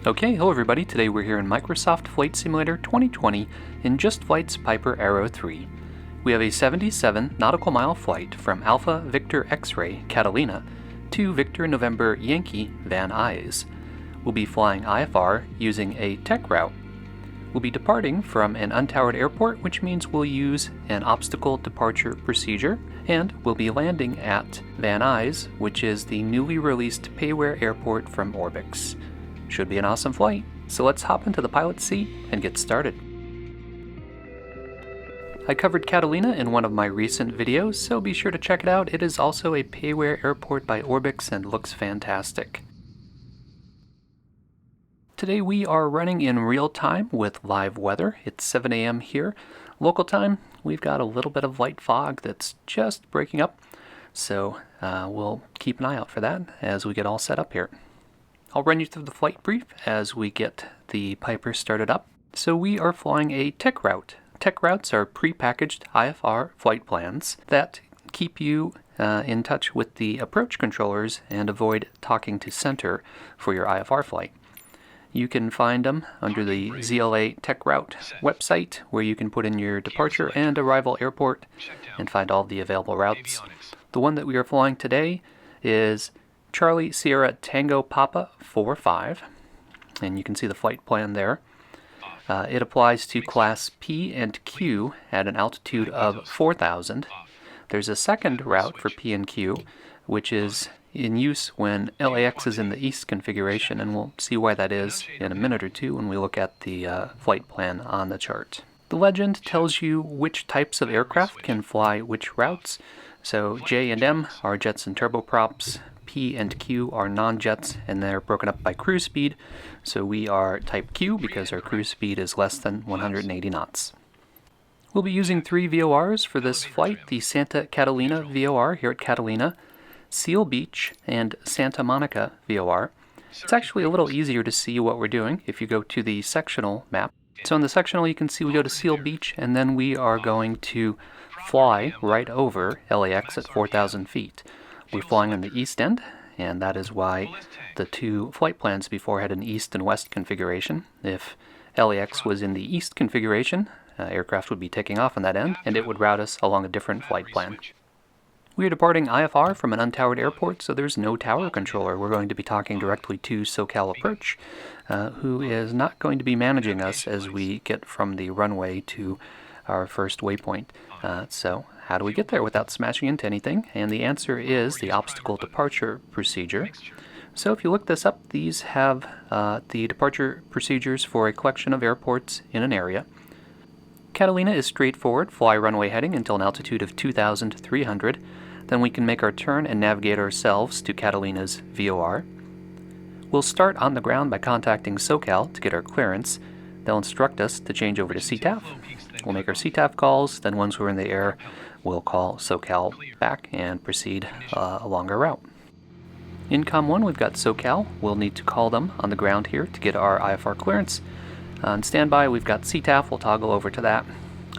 Okay, hello everybody. Today we're here in Microsoft Flight Simulator 2020 in JustFlight's Piper Arrow 3. We have a 77 nautical mile flight from Alpha Victor X-Ray Catalina to Victor November Yankee Van Nuys. We'll be flying IFR using a TEC route. We'll be departing from an untowered airport, which means we'll use an obstacle departure procedure, and we'll be landing at Van Nuys, which is the newly released payware airport from Orbx. Should be an awesome flight, so let's hop into the pilot's seat and get started. I covered Catalina in one of my recent videos, so be sure to check it out. It is also a payware airport by Orbx and looks fantastic. Today we are running in real time with live weather. It's 7 a.m. here. Local time, we've got a little bit of light fog that's just breaking up, so we'll keep an eye out for that as we get all set up here. I'll run you through the flight brief as we get the Piper started up. So we are flying a TEC route. TEC routes are pre-packaged IFR flight plans that keep you in touch with the approach controllers and avoid talking to center for your IFR flight. You can find them under the ZLA TEC route website, where you can put in your departure and arrival airport and find all the available routes. The one that we are flying today is Charlie Sierra Tango Papa 45, and you can see the flight plan there. It applies to class P and Q at an altitude of 4,000. There's a second route for P and Q, which is in use when LAX is in the east configuration, and we'll see why that is in a minute or two when we look at the flight plan on the chart. The legend tells you which types of aircraft can fly which routes. So J and M are jets and turboprops. P and Q are non-jets, and they're broken up by cruise speed. So we are type Q because our cruise speed is less than 180 knots. We'll be using 3 VORs for this flight: the Santa Catalina VOR here at Catalina, Seal Beach, and Santa Monica VOR. It's actually a little easier to see what we're doing if you go to the sectional map. So in the sectional you can see we go to Seal Beach, and then we are going to fly right over LAX at 4,000 feet. We're flying on the east end, and that is why the two flight plans before had an east and west configuration. If LAX was in the east configuration, aircraft would be taking off on that end, and it would route us along a different flight plan. We are departing IFR from an untowered airport, so there's no tower controller. We're going to be talking directly to SoCal Approach, who is not going to be managing us as we get from the runway to our first waypoint. So how do we get there without smashing into anything? And the answer is the obstacle departure procedure. So if you look this up, these have the departure procedures for a collection of airports in an area. Catalina is straightforward: fly runway heading until an altitude of 2,300. Then we can make our turn and navigate ourselves to Catalina's VOR. We'll start on the ground by contacting SoCal to get our clearance. They'll instruct us to change over to CTAF. We'll make our CTAF calls, then once we're in the air, we'll call SoCal back and proceed along our route. In Com 1, we've got SoCal. We'll need to call them on the ground here to get our IFR clearance. On standby, we've got CTAF. We'll toggle over to that.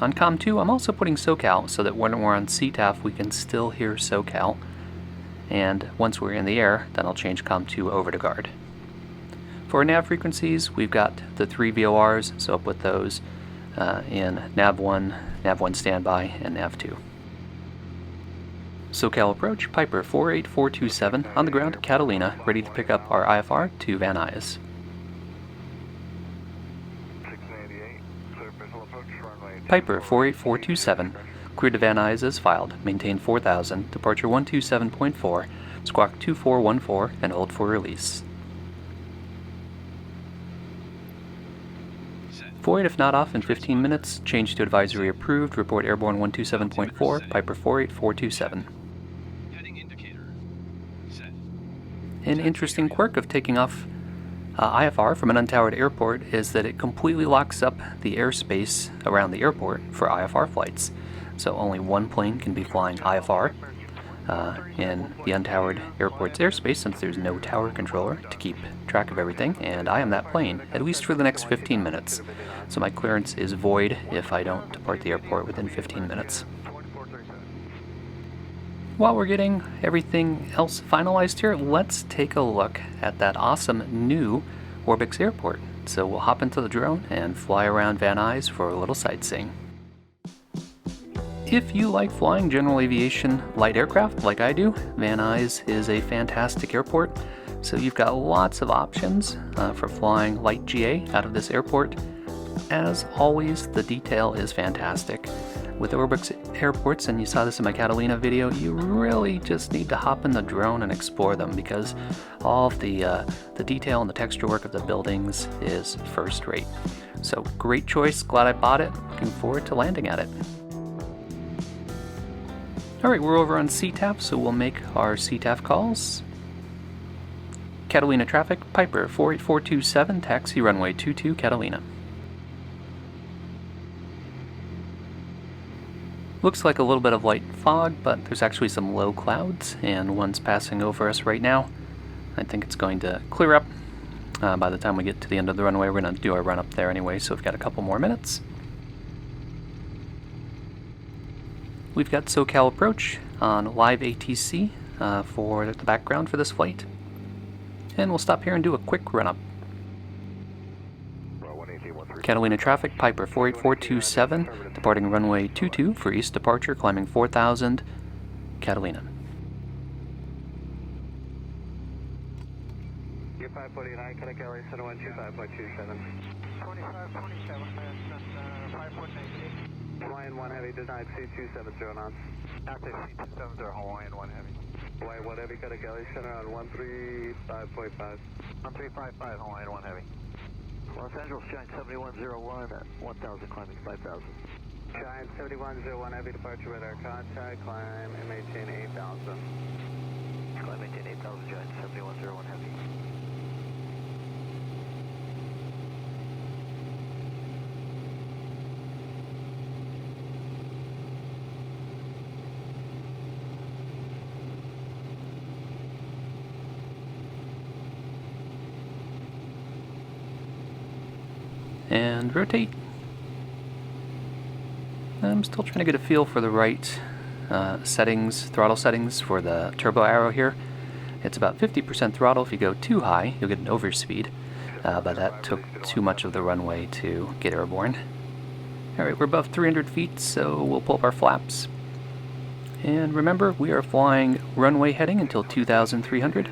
On Com 2, I'm also putting SoCal so that when we're on CTAF, we can still hear SoCal. And once we're in the air, then I'll change Com 2 over to guard. For our nav frequencies, we've got the 3 VORs, so I'll put those in Nav 1, Nav 1 standby, and Nav 2. SoCal Approach, Piper 48427, on the ground at Catalina, ready to pick up our IFR to Van Nuys. Piper 48427, cleared to Van Nuys as filed, maintain 4,000, departure 127.4, squawk 2414, and hold for release. Void if not off in 15 minutes, change to advisory approved, report airborne 127.4, Piper 48427. An interesting quirk of taking off IFR from an untowered airport is that it completely locks up the airspace around the airport for IFR flights. So only one plane can be flying IFR in the untowered airport's airspace, since there's no tower controller to keep track of everything, and I am that plane, at least for the next 15 minutes. So my clearance is void if I don't depart the airport within 15 minutes. While we're getting everything else finalized here, let's take a look at that awesome new Orbx Airport. So we'll hop into the drone and fly around Van Nuys for a little sightseeing. If you like flying general aviation light aircraft like I do, Van Nuys is a fantastic airport. So you've got lots of options for flying light GA out of this airport. As always, the detail is fantastic. With Orbx airports, and you saw this in my Catalina video, you really just need to hop in the drone and explore them because all of the detail and the texture work of the buildings is first rate. So great choice, glad I bought it, looking forward to landing at it. Alright, we're over on CTAF, so we'll make our CTAF calls. Catalina traffic, Piper 48427, taxi runway 22 Catalina. Looks like a little bit of light fog, but there's actually some low clouds, and one's passing over us right now. I think it's going to clear up by the time we get to the end of the runway. We're going to do our run up there anyway, so we've got a couple more minutes. We've got SoCal approach on live ATC for the background for this flight. And we'll stop here and do a quick run up. Catalina traffic, Piper 48427, departing runway 22 for east departure, climbing 4000, Catalina. 549, Quebec Airlines 125.27. 2527, 5.98. Hawaiian 1 Heavy, denied C270 knots. Active C270, Hawaiian 1 Heavy. Hawaiian 1 Heavy, Quebec Airlines Center on 135.5. 1355, Hawaiian 1 Heavy. Los Angeles, Giant 7101 at 1000, climbing 5000. Giant 7101, Heavy departure radar contact, climb and maintain 8000. Climb maintain 8000, Giant 7101 Heavy. And rotate. I'm still trying to get a feel for the right settings, throttle settings for the turbo arrow here. It's about 50% throttle. If you go too high, you'll get an overspeed, but that took too much of the runway to get airborne. Alright, we're above 300 feet, so we'll pull up our flaps. And remember, we are flying runway heading until 2,300.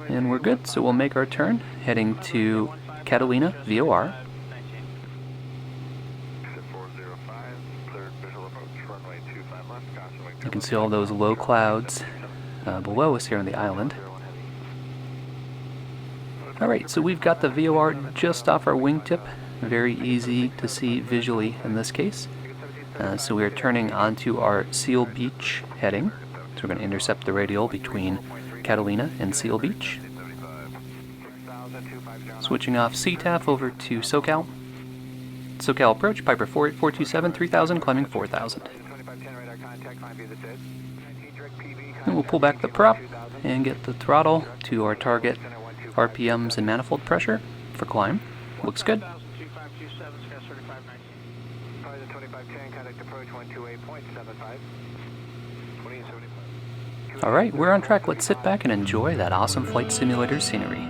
And we're good, so we'll make our turn, heading to Catalina VOR. You can see all those low clouds below us here on the island. Alright, so we've got the VOR just off our wingtip. Very easy to see visually in this case. So we are turning onto our Seal Beach heading. So we're going to intercept the radial between Catalina and Seal Beach. Switching off CTAF over to SoCal. SoCal approach, Piper 48427, 3000, climbing 4000. And we'll pull back the prop and get the throttle to our target RPMs and manifold pressure for climb. Looks good. Alright, we're on track. Let's sit back and enjoy that awesome flight simulator scenery.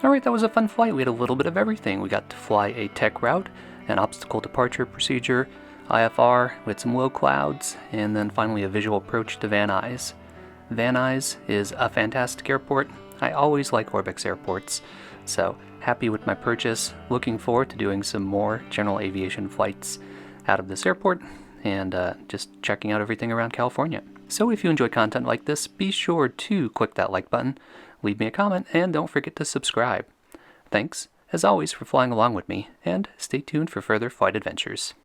Alright, that was a fun flight. We had a little bit of everything. We got to fly a TEC route, an obstacle departure procedure, IFR with some low clouds, and then finally a visual approach to Van Nuys. Van Nuys is a fantastic airport. I always like Orbx airports, so happy with my purchase. Looking forward to doing some more general aviation flights out of this airport and just checking out everything around California. So if you enjoy content like this, be sure to click that like button, leave me a comment, and don't forget to subscribe. Thanks, as always, for flying along with me, and stay tuned for further flight adventures.